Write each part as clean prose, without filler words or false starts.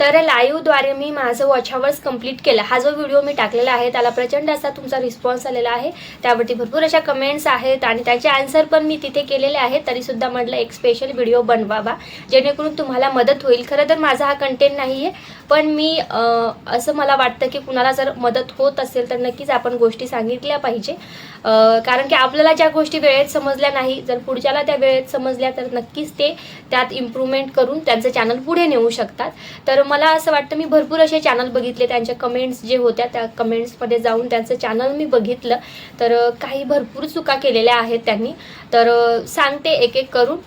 तर लाईव्हद्वारे मी माझं watch hours complete केलं. हा जो व्हिडिओ मी टाकलेला आहे त्याला प्रचंड असा तुमचा रिस्पॉन्स आलेला आहे. त्यावरती भरपूर अशा कमेंट्स आहेत आणि त्याचे आन्सर पण मी तिथे केलेले आहेत. तरीसुद्धा म्हटलं एक स्पेशल व्हिडिओ बनवावा जेणेकरून तुम्हाला मदत होईल. खरं तर माझा हा कंटेंट नाही आहे, पण मी असं मला वाटतं की कुणाला जर मदत होत असेल तर नक्कीच आपण गोष्टी सांगितल्या पाहिजे. कारण की आपल्याला ज्या गोष्टी वेळेत समजल्या नाही, जर पुढच्याला त्या वेळेत समजल्या तर नक्कीच ते त्यात इम्प्रूव्हमेंट करून त्यांचं चॅनल पुढे नेऊ शकतात. तर मला असं वाटतं मी भरपूर असे चॅनल बघितले, त्यांच्या कमेंट्स जे होत्या त्या कमेंट्समध्ये जाऊन त्यांचं चॅनल मी बघितलं, तर काही भरपूर चुका केलेल्या आहेत त्यांनी. तर सांगते एक एक करून.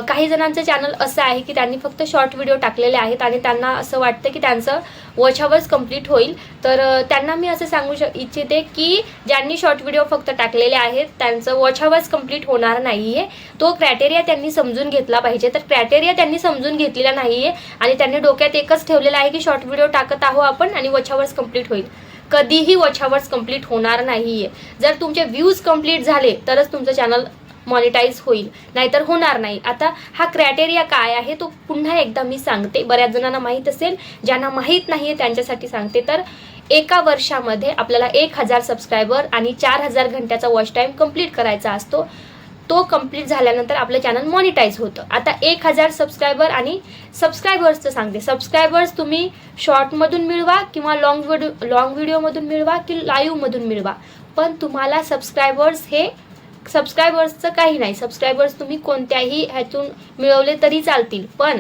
काही जणांचं चॅनल असं आहे की त्यांनी फक्त शॉर्ट व्हिडिओ टाकलेले आहेत आणि त्यांना असं वाटतं की त्यांचं वॉच आवर्स कंप्लीट होईल. तर त्यांना मी असं सांगू इच्छिते की ज्यांनी शॉर्ट व्हिडिओ फक्त टाकलेले आहेत त्यांचं वॉच आवर्स कंप्लीट होणार नाही आहे. तो क्रायटेरिया त्यांनी समजून घेतला पाहिजे. तर क्रायटेरिया त्यांनी समजून घेतलेला नाही आहे आणि त्यांनी डोक्यात एकच ठेवलेलं आहे की शॉर्ट व्हिडिओ टाकत आहो आपण आणि वॉच आवर्स कंप्लीट होईल. कधीही वॉच आवर्स कंप्लीट होणार नाही आहे. जर तुमचे व्ह्यूज कंप्लीट झाले तरच तुमचं चॅनल मॉनिटाईज होईल, नाहीतर होणार नाही. आता हा क्रायटेरिया काय आहे तो पुन्हा एकदा मी सांगते. बऱ्याच जणांना माहीत असेल, ज्यांना माहीत नाही आहे त्यांच्यासाठी सांगते. तर एका वर्षामध्ये आपल्याला 1000 सबस्क्रायबर आणि 4000 घंट्याचा वॉच टाईम कंप्लीट करायचा असतो. तो कंप्लीट झाल्यानंतर आपलं चॅनल मॉनिटाईज होतं. आता 1000 सबस्क्रायबर आणि सबस्क्रायबर्सचं सांगते. सबस्क्रायबर्स तुम्ही शॉर्टमधून मिळवा किंवा लॉंग व्हिडिओमधून मिळवा की लाईव्हमधून मिळवा, पण तुम्हाला सबस्क्रायबर्सचं काही नाही. सबस्क्रायबर्स तुम्ही कोणत्याही ह्यातून मिळवले तरी चालतील, पण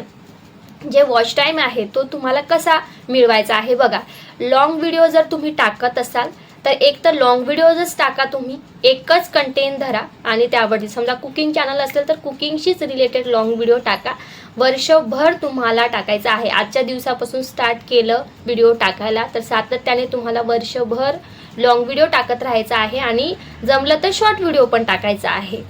जे वॉच टाईम आहे तो तुम्हाला कसा मिळवायचा आहे बघा. लॉंग व्हिडिओ जर तुम्ही टाकत असाल तर एक तर लॉंग व्हिडिओजच टाका, तुम्ही एकच कंटेंट धरा आणि त्यावरती समजा कुकिंग चॅनल असेल तर कुकिंगशीच रिलेटेड लॉंग व्हिडिओ टाका. वर्षभर तुम्हाला टाकायचं आहे. आजच्या दिवसापासून स्टार्ट केलं व्हिडिओ टाकायला तर सातत्याने तुम्हाला वर्षभर लॉंग व्हिडिओ टाकत राहायचं आहे आणि जमलं तर शॉर्ट व्हिडिओ पण टाकायचा आहे.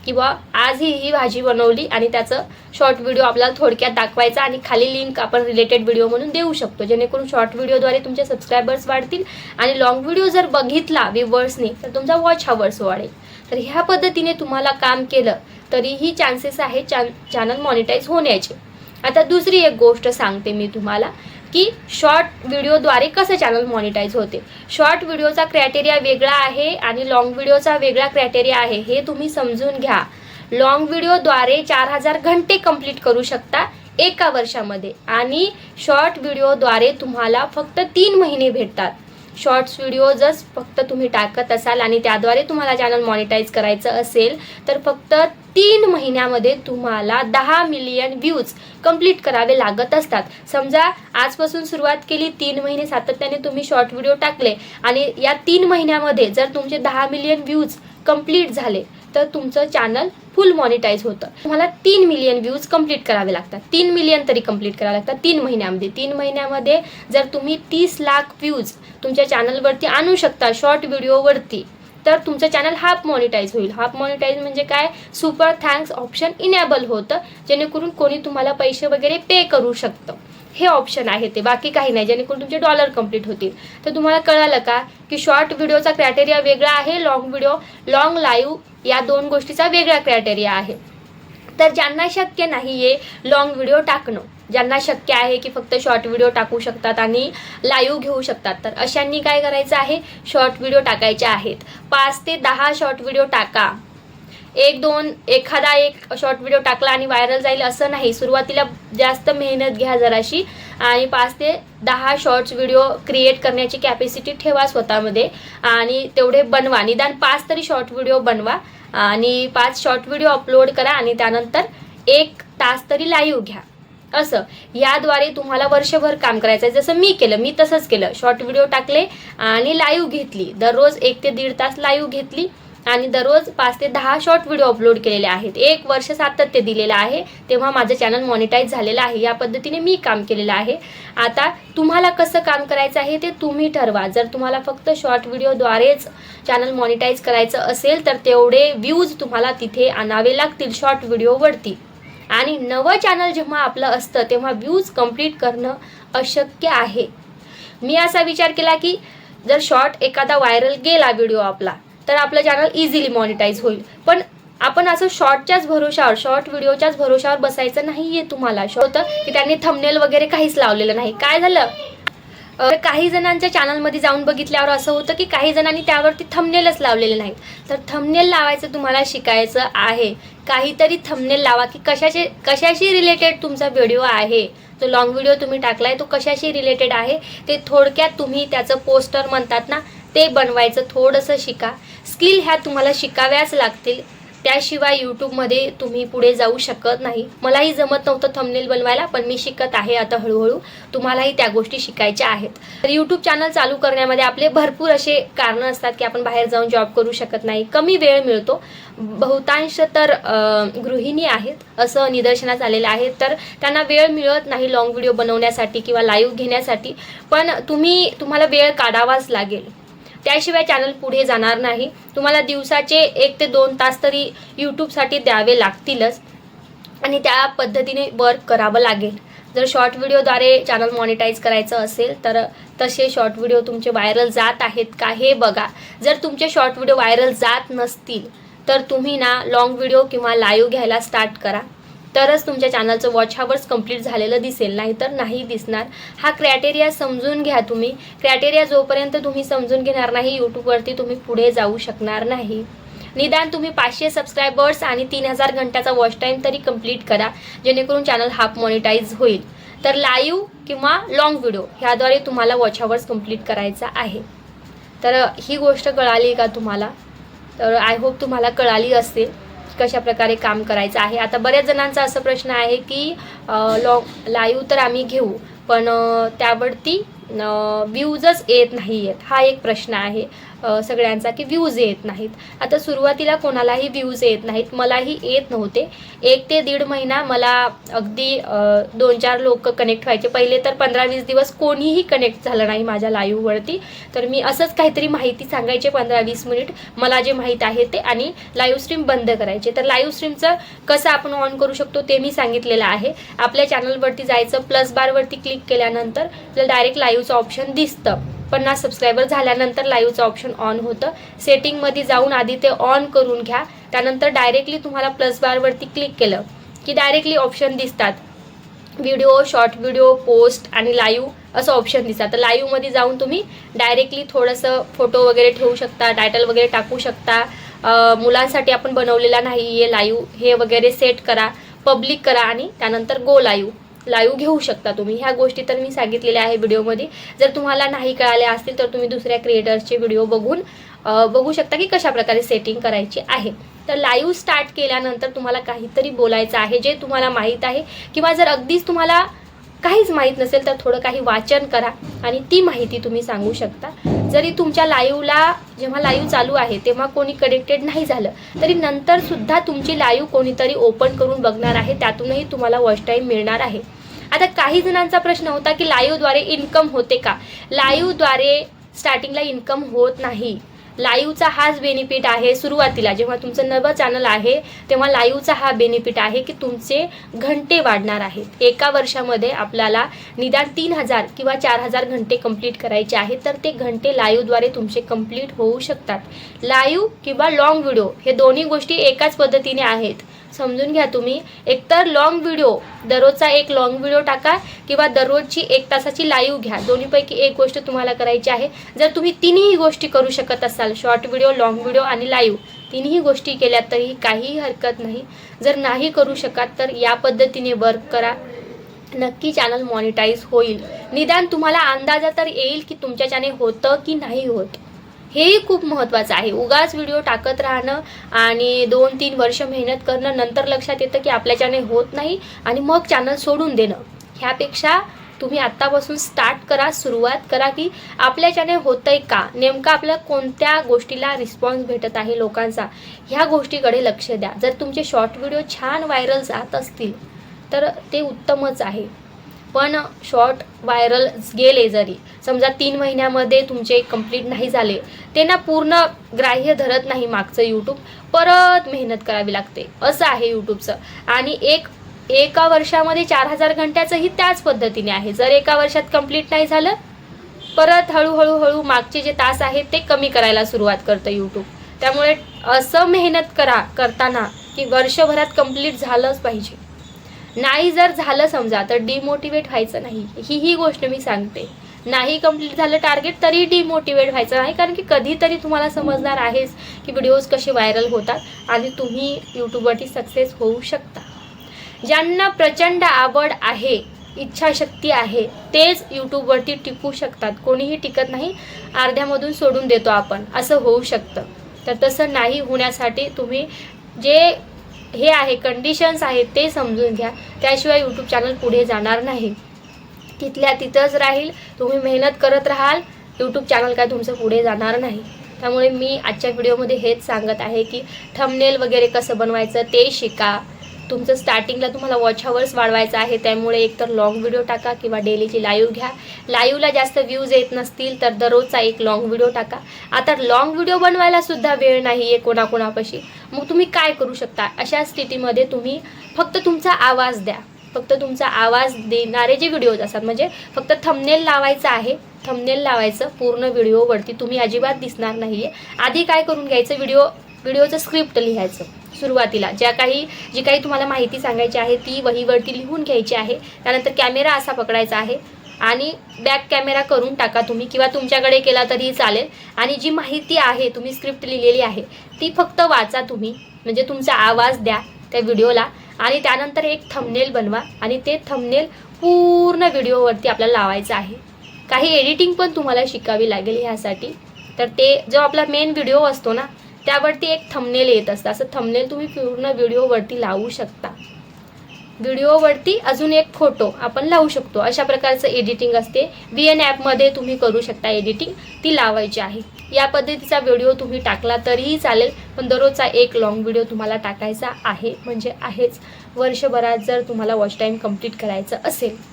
किंवा आज ही भाजी बनवली आणि त्याचं शॉर्ट व्हिडिओ आपल्याला थोडक्यात दाखवायचा आणि खाली लिंक आपण रिलेटेड व्हिडिओ म्हणून देऊ शकतो, जेणेकरून शॉर्ट व्हिडिओद्वारे तुमचे सबस्क्रायबर्स वाढतील आणि लॉंग व्हिडिओ जर बघितला व्ह्यूवर्सने तर तुमचा वॉच आवर्स वाढेल. तर ह्या पद्धतीने तुम्हाला काम केलं तरीही चान्सेस आहे चॅनल मॉनिटाईज होण्याचे. आता दुसरी एक गोष्ट सांगते मी तुम्हाला की शॉर्ट व्हिडिओद्वारे कसं चॅनल मॉनिटाईज होते. शॉर्ट व्हिडिओचा क्रायटेरिया वेगळा आहे आणि लॉंग व्हिडिओचा वेगळा क्रायटेरिया आहे, हे तुम्ही समजून घ्या. लॉंग व्हिडिओद्वारे 4000 घंटे कंप्लीट करू शकता एका वर्षामध्ये आणि शॉर्ट व्हिडिओद्वारे तुम्हाला फक्त 3 महिने भेटतात. शॉर्ट्स व्हिडिओ जर फक्त तुम्ही टाकत असाल आणि त्याद्वारे तुम्हाला चॅनल मॉनिटाईज करायचं असेल तर फक्त 3 महिन्यामध्ये तुम्हाला 10 मिलियन व्ह्यूज कंप्लीट करावे लागत असतात. समजा आजपासून सुरुवात केली, 3 महिने सातत्याने तुम्ही शॉर्ट व्हिडिओ टाकले आणि या 3 महिन्यामध्ये जर तुमचे 10 मिलियन व्ह्यूज कंप्लीट झाले तर तुमचं चॅनल फुल मॉनिटाईज होतं. तुम्हाला 3 मिलियन व्ह्यूज कंप्लीट करावे लागतात. 3 मिलियन तरी कंप्लीट करावे लागतात 3 महिन्यामध्ये. 3 महिन्यामध्ये जर तुम्ही 30 लाख व्ह्यूज तुमच्या चॅनलवरती आणू शकता शॉर्ट व्हिडिओवरती तर तुमचं चॅनल हाफ मॉनिटाईज होईल. हाफ मॉनिटाईज म्हणजे काय, सुपर थँक्स ऑप्शन इनेबल होतं, जेणेकरून कोणी तुम्हाला पैसे वगैरे पे करू शकतं. हे ऑप्शन आहे ते, बाकी काही नाही, जेणेकरून तुमचे डॉलर कंप्लीट होतील. तर तुम्हाला कळालं का की शॉर्ट व्हिडिओचा क्रायटेरिया वेगळा आहे, लॉंग लाईव्ह या 2 गोष्टीचा वेगळा क्रायटेरिया आहे. तर ज्यांना शक्य नाही आहे लॉंग व्हिडिओ टाकणं, ज्यांना शक्य आहे की फक्त शॉर्ट व्हिडिओ टाकू शकतात आणि लाईव्ह घेऊ शकतात, तर अशांनी काय करायचं आहे, शॉर्ट व्हिडिओ टाकायचे आहेत. 5 ते 10 शॉर्ट व्हिडिओ टाका. एखादा एक शॉर्ट व्हिडिओ टाकला आणि व्हायरल जाईल असं नाही. सुरुवातीला जास्त मेहनत घ्या जराशी आणि 5 ते 10 शॉर्ट्स व्हिडिओ क्रिएट करण्याची कॅपॅसिटी ठेवा स्वतःमध्ये आणि तेवढे बनवा. निदान 5 तरी शॉर्ट व्हिडिओ बनवा आणि 5 शॉर्ट व्हिडिओ अपलोड करा आणि त्यानंतर 1 तास तरी लाईव्ह घ्या. असं याद्वारे तुम्हाला वर्षभर काम करायचं आहे. जसं मी केलं, मी तसंच केलं. शॉर्ट व्हिडिओ टाकले आणि लाईव्ह घेतली. दररोज 1 ते 1.5 तास लाईव्ह घेतली आणि दररोज 5 ते 10 शॉर्ट व्हिडिओ अपलोड केलेले आहेत. 1 वर्ष सातत्य दिलेलं आहे, तेव्हा माझं चॅनल मॉनिटाईज झालेलं आहे. या पद्धतीने मी काम केलेलं आहे. आता तुम्हाला कसं काम करायचं आहे ते तुम्ही ठरवा. जर तुम्हाला फक्त शॉर्ट व्हिडिओद्वारेच चॅनल मॉनिटाईज करायचं असेल तर तेवढे व्ह्यूज तुम्हाला तिथे आणावे लागतील शॉर्ट व्हिडिओवरती. आणि नवं चॅनल जेव्हा आपलं असतं तेव्हा व्ह्यूज कंप्लीट करणं अशक्य आहे. मी असा विचार केला की जर शॉर्ट एखादा व्हायरल गेला व्हिडिओ आपला तर आपलं चॅनल इझिली मॉनिटाईज होईल, पण आपण असं शॉर्ट व्हिडिओच्याच भरोशावर बसायचं नाहीये तुम्हाला. होतं की त्यांनी थंबनेल वगैरे काहीच लावलेलं नाही. काय झालं, काही जणांच्या चॅनलमध्ये जाऊन बघितल्यावर असं होतं की काही जणांनी त्यावरती थंबनेलच लावलेले नाही. तर थंबनेल लावायचं तुम्हाला शिकायचं आहे. काहीतरी थंबनेल लावा की कशाशी रिलेटेड तुमचा व्हिडिओ आहे. जो लॉंग व्हिडिओ तुम्ही टाकलाय तो कशाशी रिलेटेड आहे ते थोडक्यात तुम्ही त्याचं पोस्टर म्हणतात ना ते बनवायचं थोडंसं शिका. स्किल ह्या तुम्हाला शिकाव्याच लागतील. त्याशिवाय यूट्यूबमध्ये तुम्ही पुढे जाऊ शकत नाही. मलाही जमत नव्हतं थंबनेल बनवायला, पण मी शिकत आहे आता हळूहळू. तुम्हालाही त्या गोष्टी शिकायच्या आहेत. तर यूट्यूब चॅनल चालू करण्यामध्ये आपले भरपूर असे कारणं असतात की आपण बाहेर जाऊन जॉब करू शकत नाही, कमी वेळ मिळतो. बहुतांश तर गृहिणी आहेत असं निदर्शनास आलेलं आहे. तर त्यांना वेळ मिळत नाही लॉंग व्हिडिओ बनवण्यासाठी किंवा लाईव्ह घेण्यासाठी. पण तुम्हाला वेळ काढावाच लागेल. त्याशिवाय चॅनल पुढे जाणार नाही. तुम्हाला दिवसाचे 1 ते 2 तास तरी यूट्यूबसाठी द्यावे लागतीलच आणि त्या पद्धतीने वर्क करावं लागेल. जर शॉर्ट व्हिडिओद्वारे चॅनल मॉनिटाईज करायचं असेल तर तसे शॉर्ट व्हिडिओ तुमचे व्हायरल जात आहेत का हे बघा. जर तुमचे शॉर्ट व्हिडिओ व्हायरल जात नसतील तर तुम्ही ना लॉंग व्हिडिओ किंवा लाईव्ह घ्यायला स्टार्ट करा. तरच तुमच्या चॅनलचं वॉच हावर्स कंप्लीट झालेलं दिसेल, नाहीतर नाही दिसणार. हा क्रायटेरिया समजून घ्या तुम्ही. क्रायटेरिया जोपर्यंत तुम्ही समजून घेणार नाही यूट्यूबवरती तुम्ही पुढे जाऊ शकणार नाही. निदान तुम्ही 500 सबस्क्रायबर्स आणि 3000 घंट्याचा वॉच टाईम तरी कंप्लीट करा, जेणेकरून चॅनल हाफ मॉनिटाईज होईल. तर लाईव्ह किंवा लॉंग व्हिडिओ ह्याद्वारे तुम्हाला वॉच हावर्स कंप्लीट करायचा आहे. तर ही गोष्ट कळाली का तुम्हाला? तर आय होप तुम्हाला कळाली असेल कशा प्रकारे काम करायचं आहे. आता बऱ्याच जणांचा असा प्रश्न आहे की लाईव्ह तर आम्ही घेऊ पण त्यावरती व्ह्यूजच येत नाही आहेत. हा एक प्रश्न आहे सगळ्यांचा की व्ह्यूज येत नाहीत. आता सुरुवातीला कोणालाही व्ह्यूज येत नाहीत, मलाही येत नव्हते. 1 ते 1.5 महिना मला अगदी 2-4 लोक कनेक्ट व्हायचे. पहिले तर 15-20 दिवस कोणीही कनेक्ट झालं नाही माझ्या लाईव्हवरती. तर मी असंच काहीतरी माहिती सांगायचे 15-20 मिनिट मला जे माहीत आहे ते, आणि लाईव्ह स्ट्रीम बंद करायचे. तर लाईव्ह स्ट्रीमचं कसं आपण ऑन करू शकतो ते मी सांगितलेलं आहे. आपल्या चॅनलवरती जायचं, प्लस बारवरती क्लिक केल्यानंतर आपल्याला डायरेक्ट लाईव्हचं ऑप्शन दिसतं. 50 सबस्क्रायबर झाल्यानंतर लाईव्हचं ऑप्शन ऑन होतं. सेटिंगमध्ये जाऊन आधी ते ऑन करून घ्या. त्यानंतर डायरेक्टली तुम्हाला प्लस बारवरती क्लिक केलं की डायरेक्टली ऑप्शन दिसतात. व्हिडिओ, शॉर्ट व्हिडिओ, पोस्ट आणि लाईव्ह असं ऑप्शन दिसतात. तर लाईव्हमध्ये जाऊन तुम्ही डायरेक्टली थोडंसं फोटो वगैरे ठेवू शकता, टायटल वगैरे टाकू शकता. मुलांसाठी आपण बनवलेला नाही आहे लाईव्ह, हे वगैरे सेट करा, पब्लिक करा आणि त्यानंतर गो लाईव्ह घेऊ शकता तुम्ही. ह्या गोष्टी तर मी सांगितलेल्या आहे व्हिडिओमध्ये. जर तुम्हाला नाही कळाल्या असतील तर तुम्ही दुसऱ्या क्रिएटर्सचे व्हिडिओ बघू शकता की कशा प्रकारे सेटिंग करायची आहे. तर लाईव्ह स्टार्ट केल्यानंतर तुम्हाला काहीतरी बोलायचं आहे जे तुम्हाला माहीत आहे, किंवा जर अगदीच तुम्हाला काहीच माहीत नसेल तर थोडं काही वाचन करा आणि ती माहिती तुम्ही सांगू शकता. जरी तुमच्या लाईव्हला जेव्हा लाईव्ह चालू आहे तेव्हा कोणी कनेक्टेड नाही झालं तरी नंतर सुद्धा तुमची लाईव्ह कोणीतरी ओपन करून बघणार आहे, त्यातूनही तुम्हाला वॉच टाईम मिळणार आहे. आता काही जणांचा प्रश्न होता की लाईव्हद्वारे इन्कम होते का? लाईव्हद्वारे स्टार्टिंगला इन्कम होत नाही. लाईव्हचा हाच बेनिफिट आहे. सुरुवातीला जेव्हा तुमचं नवं चॅनल आहे तेव्हा लाईव्हचा हा बेनिफिट आहे की तुमचे घंटे वाढणार आहेत. एका वर्षामध्ये आपल्याला निदान 3000 किंवा 4000 घंटे कंप्लीट करायचे आहेत. तर ते घंटे लाईव्हद्वारे तुमचे कंप्लीट होऊ शकतात. लाईव्ह किंवा लॉंग व्हिडिओ हे दोन्ही गोष्टी एकाच पद्धतीने आहेत, समजून घ्या तुम्ही. एकतर लॉंग व्हिडिओ, दररोजचा एक लॉंग व्हिडिओ टाका किंवा दररोजची 1 तासाची लाईव्ह घ्या. दोन्हीपैकी एक गोष्ट तुम्हाला करायची आहे. जर तुम्ही तिन्ही गोष्टी करू शकत असाल, शॉर्ट व्हिडिओ, लॉंग व्हिडिओ आणि लाईव्ह, तिन्ही गोष्टी केल्या तरी काहीही हरकत नाही. जर नाही करू शकत तर या पद्धतीने वर्क करा, नक्की चॅनल मॉनिटाईज होईल. निदान तुम्हाला अंदाजा तर येईल की तुमच्या चॅनल होतं की नाही होत. हेही खूप महत्त्वाचं आहे. उगाच व्हिडिओ टाकत राहणं आणि 2-3 वर्ष मेहनत करणं, नंतर लक्षात येतं की आपल्या चॅनल होत नाही आणि मग चॅनल सोडून देणं. ह्यापेक्षा तुम्ही आत्तापासून स्टार्ट करा, सुरुवात करा की आपल्या चॅनल होतंय का, नेमकं आपल्या कोणत्या गोष्टीला रिस्पॉन्स भेटत आहे लोकांचा, ह्या गोष्टीकडे लक्ष द्या. जर तुमचे शॉर्ट व्हिडिओ छान व्हायरल जात असतील तर ते उत्तमच आहे. पण शॉर्ट व्हायरल गेले, जरी समजा 3 महिन्यामध्ये तुमचे कंप्लीट नाही झाले, ते ना पूर्ण ग्राह्य धरत नाही मागचं यूट्यूब, परत मेहनत करावी लागते. असं आहे यूट्यूबचं. आणि एका वर्षामध्ये 4000 घंट्याचंही त्याच पद्धतीने आहे. जर एका वर्षात कंप्लीट नाही झालं, परत हळूहळू मागचे जे तास आहेत ते कमी करायला सुरुवात करतं यूट्यूब. त्यामुळे असं मेहनत करताना की वर्षभरात कंप्लीट झालंच पाहिजे. नाही जर झालं समजा तर डिमोटिवेट व्हायचं नाही. ही गोष्ट मी सांगते. नाही कंप्लीट झालं टार्गेट तरी डिमोटिवेट व्हायचं नाही, कारण की कधीतरी तुम्हाला समजणार आहेच की व्हिडिओज कसे व्हायरल होतात आणि तुम्ही यूट्यूबवरती सक्सेस होऊ शकता. ज्यांना प्रचंड आवड आहे, इच्छाशक्ती आहे, तेच यूट्यूबवरती टिकू शकतात. कोणीही टिकत नाही, अर्ध्यामधून सोडून देतो आपण, असं होऊ शकतं. तर तसं नाही होण्यासाठी तुम्ही जे हे आहे कंडिशन्स आहेत ते समजून घ्या. त्याशिवाय यूट्यूब चॅनल पुढे जाणार नाही, तिथल्या तिथंच राहील. तुम्ही मेहनत करत राहाल, यूट्यूब चॅनल काय तुमचं पुढे जाणार नाही. त्यामुळे मी आजच्या व्हिडिओमध्ये हेच सांगत आहे की थंबनेल वगैरे कसं बनवायचं ते शिका. तुमचं स्टार्टिंगला तुम्हाला वॉच अवर्स वाढवायचं आहे, त्यामुळे एकतर लॉंग व्हिडिओ टाका किंवा डेलीची लाईव्ह घ्या. लाईव्हला जास्त व्ह्यूज येत नसतील तर दररोजचा एक लॉंग व्हिडिओ टाका. आता लॉंग व्हिडिओ बनवायला सुद्धा वेळ नाही आहे कोणाकोणापाशी, मग तुम्ही काय करू शकता? अशा स्थितीमध्ये तुम्ही फक्त तुमचा आवाज द्या. फक्त तुमचा आवाज देणारे जे व्हिडिओज असतात, म्हणजे फक्त थंबनेल लावायचं आहे, थंबनेल लावायचं. पूर्ण व्हिडिओवरती तुम्ही अजिबात दिसणार नाही आहे. आधी काय करून घ्यायचं, व्हिडिओचं स्क्रिप्ट लिहायचं. सुरुवातीला जी काही तुम्हाला माहिती सांगायची आहे ती वहीवरती लिहून घ्यायची आहे. त्यानंतर कॅमेरा असा पकडायचा आहे आणि बॅक कॅमेरा करून टाका तुम्ही, किंवा तुमच्याकडे केला तरीही चालेल. आणि जी माहिती आहे तुम्ही स्क्रिप्ट लिहिलेली आहे ती फक्त वाचा तुम्ही, म्हणजे तुमचा आवाज द्या त्या व्हिडिओला. आणि त्यानंतर एक थंबनेल बनवा आणि ते थंबनेल पूर्ण व्हिडिओवरती आपल्याला लावायचं आहे. काही एडिटिंग पण तुम्हाला शिकावी लागेल ह्यासाठी. तर ते जो आपला मेन व्हिडिओ असतो ना त्यावरती एक थंबनेल येत असतं, असं थंबनेल तुम्ही पूर्ण व्हिडिओवरती लावू शकता. व्हिडिओवरती अजून एक फोटो आपण लावू शकतो. अशा प्रकारचं एडिटिंग असते. VN ॲपमध्ये तुम्ही करू शकता एडिटिंग, ती लावायची आहे. या पद्धतीचा व्हिडिओ तुम्ही टाकला तरीही चालेल, पण दररोजचा एक लॉंग व्हिडिओ तुम्हाला टाकायचा आहे, म्हणजे आहेच. वर्षभरात जर तुम्हाला वॉच टाईम कंप्लीट करायचं असेल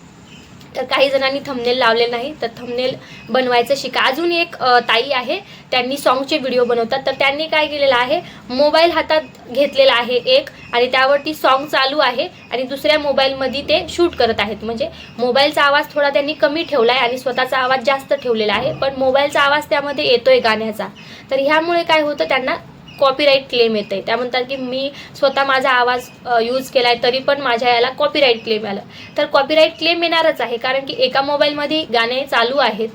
तर काही जणांनी थंबनेल लावले नाही तर थंबनेल बनवायचं शिका. अजून एक ताई आहे, त्यांनी सॉन्गचे व्हिडिओ बनवतात. तर त्यांनी काय केलेलं आहे, मोबाईल हातात घेतलेला आहे एक आणि त्यावरती सॉन्ग चालू आहे आणि दुसऱ्या मोबाईलमध्ये ते शूट करत आहेत. म्हणजे मोबाईलचा आवाज थोडा त्यांनी कमी ठेवला आहे आणि स्वतःचा आवाज जास्त ठेवलेला आहे, पण मोबाईलचा आवाज त्यामध्ये येतोय गाण्याचा. तर ह्यामुळे काय होतं, त्यांना कॉपीराईट क्लेम येतं आहे. त्या म्हणतात की मी स्वतः माझा आवाज यूज केला आहे तरी पण माझ्या याला कॉपीराईट क्लेम आलं. तर कॉपीराईट क्लेम येणारच आहे, कारण की एका मोबाईलमध्ये गाणे चालू आहेत,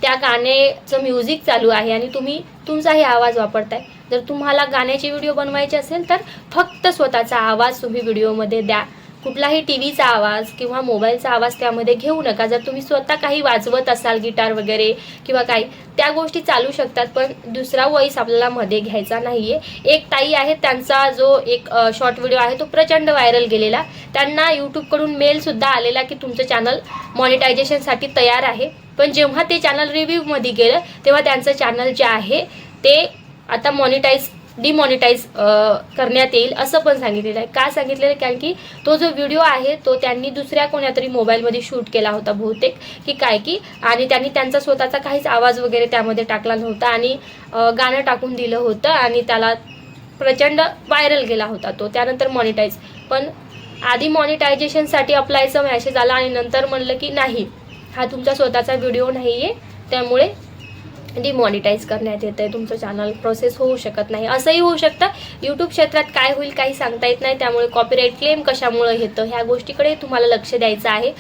त्या गाण्याचं म्युझिक चालू आहे आणि तुम्ही तुमचाही आवाज वापरताय. जर तुम्हाला गाण्याची व्हिडिओ बनवायची असेल तर फक्त स्वतःचा आवाज तुम्ही व्हिडिओमध्ये द्या. कुठलाही टीव्हीचा आवाज किंवा मोबाईलचा आवाज त्यामध्ये घेऊ नका. जर तुम्ही स्वतः काही वाजवत असाल, गिटार वगैरे किंवा काही, त्या गोष्टी चालू शकतात, पण दुसरा वॉइस आपल्याला मध्ये घ्यायचा नाही आहे. एक ताई आहे, त्यांचा जो एक शॉर्ट व्हिडिओ आहे तो प्रचंड व्हायरल गेलेला. त्यांना यूट्यूबकडून मेलसुद्धा आलेला की तुमचं चॅनल मॉनिटायझेशनसाठी तयार आहे. पण जेव्हा ते चॅनल रिव्ह्यूमध्ये गेलं तेव्हा त्यांचं चॅनल जे आहे ते आता डिमॉनिटाईज करण्यात येईल असं पण सांगितलेलं आहे. का सांगितलेलं आहे, कारण की तो जो व्हिडिओ आहे तो त्यांनी दुसऱ्या कोण्यातरी मोबाईलमध्ये शूट केला होता बहुतेक की काय की, आणि त्यांनी त्यांचा स्वतःचा काहीच आवाज वगैरे त्यामध्ये टाकला नव्हता आणि गाणं टाकून दिलं होतं आणि त्याला प्रचंड व्हायरल गेला होता तो. त्यानंतर मॉनिटाईज, पण आधी मॉनिटायझेशनसाठी अप्लायचा मॅसेज आला आणि नंतर म्हणलं की नाही, हा तुमचा स्वतःचा व्हिडिओ नाही आहे, त्यामुळे डिमॉनिटाईज करण्यात येतं आहे, तुमचं चॅनल प्रोसेस होऊ शकत नाही. असंही होऊ शकतं. यूट्यूब क्षेत्रात काय होईल काही सांगता येत नाही, त्यामुळे कॉपीराईट क्लेम कशामुळे येतं ह्या गोष्टीकडे तुम्हाला लक्ष द्यायचं आहे.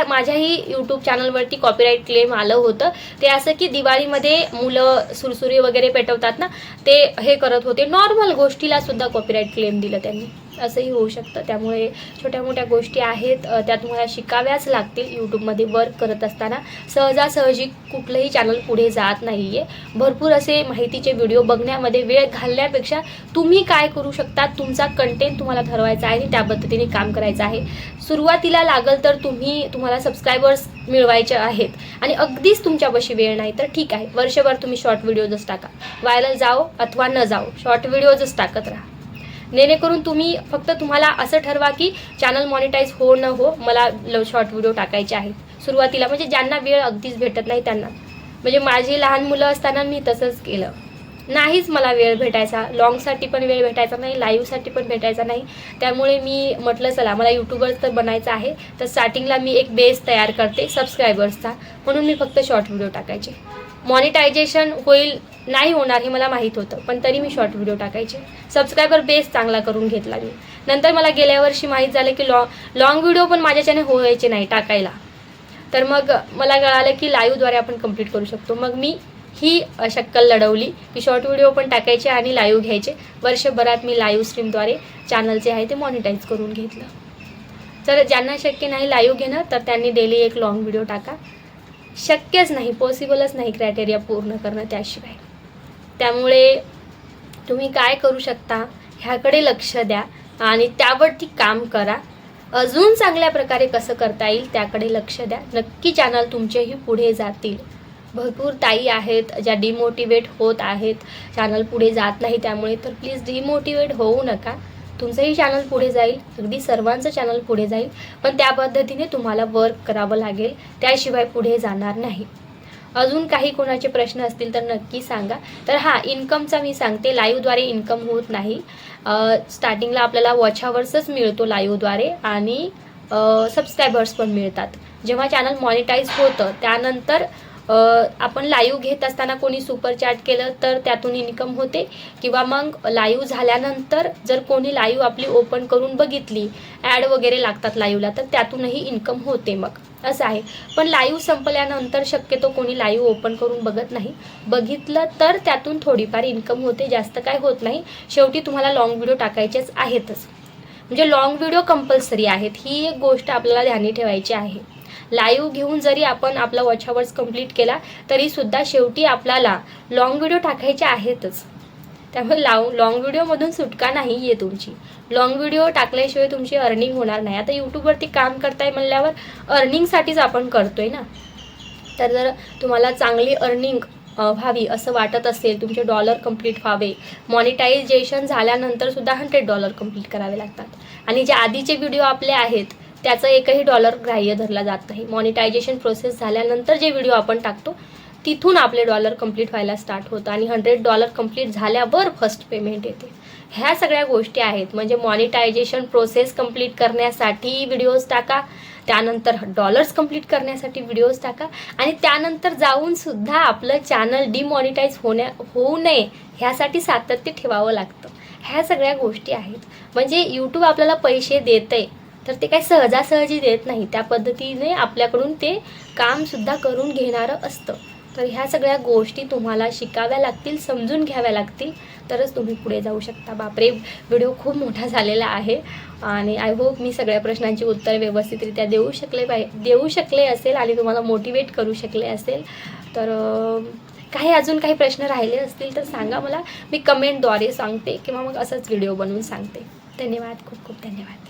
माझ्याही यूट्यूब चॅनलवरती कॉपीराईट क्लेम आलं होतं. ते असं की दिवाळीमध्ये मुलं सुरसुरी वगैरे पेटवतात ना, ते हे करत होते. नॉर्मल गोष्टीला सुद्धा कॉपीराईट क्लेम दिलं त्यांनी. असंही होऊ शकतं. त्यामुळे छोट्या मोठ्या गोष्टी आहेत त्या तुम्हाला शिकाव्याच लागतील. यूट्यूबमध्ये वर्क करत असताना सहजासहजी कुठलंही चॅनल पुढे जात नाही आहे. भरपूर असे माहितीचे व्हिडिओ बघण्यामध्ये वेळ घालण्यापेक्षा तुम्ही काय करू शकता, तुमचा कंटेंट तुम्हाला ठरवायचा आहे आणि त्या पद्धतीने काम करायचं आहे. सुरुवातीला लागल तर तुम्हाला सबस्क्रायबर्स मिळवायचे आहेत आणि अगदीच तुमच्यापाशी वेळ नाही तर ठीक आहे, वर्षभर तुम्ही शॉर्ट व्हिडिओजच टाका. व्हायरल जाओ अथवा न जाओ, शॉर्ट व्हिडिओजच टाकत राहा. जेणेकरून तुम्हाला असं ठरवा की चॅनल मॉनिटाईज हो न हो, मला शॉर्ट व्हिडिओ टाकायचे आहेत सुरुवातीला. म्हणजे ज्यांना वेळ अगदीच भेटत नाही त्यांना, म्हणजे माझी लहान मुलं असताना मी तसंच केलं. नाहीच मला वेळ भेटायचा, लॉंगसाठी पण वेळ भेटायचा नाही, लाईव्हसाठी पण भेटायचा नाही. त्यामुळे मी म्हटलं चला मला यूट्यूबर तर बनायचं आहे, तर स्टार्टिंगला मी एक बेस तयार करते सबस्क्रायबर्सचा, म्हणून मी फक्त शॉर्ट व्हिडिओ टाकायचे. मॉनिटायझेशन होईल नाही होणार हे मला माहीत होतं, पण तरी मी शॉर्ट व्हिडिओ टाकायचे. सबस्क्रायबर बेस चांगला करून घेतला मी. नंतर मला गेल्या वर्षी माहीत झालं की लॉंग व्हिडिओ पण माझ्याच्याने व्हायचे नाही टाकायला. तर मग मला कळालं की लाईव्हद्वारे आपण कंप्लीट करू शकतो. मग मी ही शक्कल लढवली की शॉर्ट व्हिडिओ पण टाकायचे आणि लाईव्ह घ्यायचे. वर्षभरात मी लाईव्ह स्ट्रीमद्वारे चॅनलचे आहे ते मॉनिटाईज करून घेतलं. तर ज्यांना शक्य नाही लाईव्ह घेणं, तर त्यांनी डेली एक लॉंग व्हिडिओ टाका. शक्यच नाही, पॉसिबलच नाही क्रायटेरिया पूर्ण करणं त्याशिवाय. त्यामुळे तुम्ही काय करू शकता ह्याकडे लक्ष द्या आणि त्यावरती काम करा. अजून चांगल्या प्रकारे कसं करता येईल त्याकडे लक्ष द्या. नक्की चॅनल तुमचेही पुढे जातील. भरपूर ताई आहेत ज्या डिमोटिवेट होत आहेत, चॅनल पुढे जात नाही त्यामुळे. तर प्लीज डिमोटिवेट होऊ नका. तुमचंही चॅनल पुढे जाईल, अगदी सर्वांचं चॅनल पुढे जाईल, पण त्या पद्धतीने तुम्हाला वर्क करावं लागेल, त्याशिवाय पुढे जाणार नाही. अजून काही कोणाचे प्रश्न असतील तर नक्की सांगा. तर इन्कमचा मी सांगते, लाईव्हद्वारे इन्कम होत नाही. स्टार्टिंगला आपल्याला वॉच आवर्सच मिळतो लाईव्हद्वारे आणि सबस्क्रायबर्स पण मिळतात. जेव्हा चॅनल मॉनिटाईज होतं त्यानंतर आपण लाईव्ह घेत असताना कोणी सुपर चॅट केलं तर त्यातून इन्कम होते, किंवा मग लाईव्ह झाल्यानंतर जर कोणी लाईव्ह आपली ओपन करून बघितली, ॲड वगैरे लागतात लाईव्हला, तर त्यातूनही इन्कम होते. मग असं आहे. पण लाईव्ह संपल्यानंतर शक्यतो कोणी लाईव्ह ओपन करून बघत नाही. बघितलं तर त्यातून थोडीफार इन्कम होते, जास्त काय होत नाही. शेवटी तुम्हाला लॉंग व्हिडिओ टाकायचेच आहेतच, म्हणजे लॉंग व्हिडिओ कंपल्सरी आहेत. ही एक गोष्ट आपल्याला ध्यानी ठेवायची आहे. लाईव्ह घेऊन जरी आपण आपला वॉच आवर्स कंप्लीट केला तरीसुद्धा शेवटी आपल्याला लॉंग व्हिडिओ टाकायचे आहेतच. त्यामुळे लॉंग व्हिडिओमधून सुटका नाही आहे तुमची. लॉंग व्हिडिओ टाकल्याशिवाय तुमची अर्निंग होणार नाही. आता यूट्यूबवरती काम करताय म्हणल्यावर अर्निंगसाठीच आपण करतोय ना. तर जर तुम्हाला चांगली अर्निंग व्हावी असं वाटत असेल, तुमचे डॉलर कंप्लीट व्हावे, मॉनिटायझेशन झाल्यानंतरसुद्धा $100 कंप्लीट करावे लागतात. आणि जे आधीचे व्हिडिओ आपले आहेत त्याचं एकही डॉलर ग्राह्य धरला जात नाही. मॉनिटायझेशन प्रोसेस झाल्यानंतर जे व्हिडिओ आपण टाकतो तिथून आपले डॉलर कंप्लीट व्हायला स्टार्ट होतं आणि $100 कंप्लीट झाल्यावर फर्स्ट पेमेंट येते. ह्या सगळ्या गोष्टी आहेत. म्हणजे मॉनिटायझेशन प्रोसेस कंप्लीट करण्यासाठी व्हिडिओज टाका, त्यानंतर डॉलर्स कंप्लीट करण्यासाठी व्हिडिओज टाका, आणि त्यानंतर जाऊनसुद्धा आपलं चॅनल डिमॉनिटाईज होऊ नये ह्यासाठी सातत्य ठेवावं लागतं. ह्या सगळ्या गोष्टी आहेत. म्हणजे यूट्यूब आपल्याला पैसे देतंय तर ते काही सहजासहजी देत नाही. त्या पद्धतीने आपल्याकडून ते कामसुद्धा करून घेणारं असतं. तर ह्या सगळ्या गोष्टी तुम्हाला शिकाव्या लागतील, समजून घ्याव्या लागतील, तरच तुम्ही पुढे जाऊ शकता. बापरे, व्हिडिओ खूप मोठा झालेला आहे आणि आय होप मी सगळ्या प्रश्नांची उत्तर व्यवस्थितरित्या देऊ शकले असेल आणि तुम्हाला मोटिवेट करू शकले असेल. तर अजून काही प्रश्न राहिले असतील तर सांगा मला, मी कमेंटद्वारे सांगते किंवा मग असंच व्हिडिओ बनवून सांगते. धन्यवाद, खूप खूप धन्यवाद.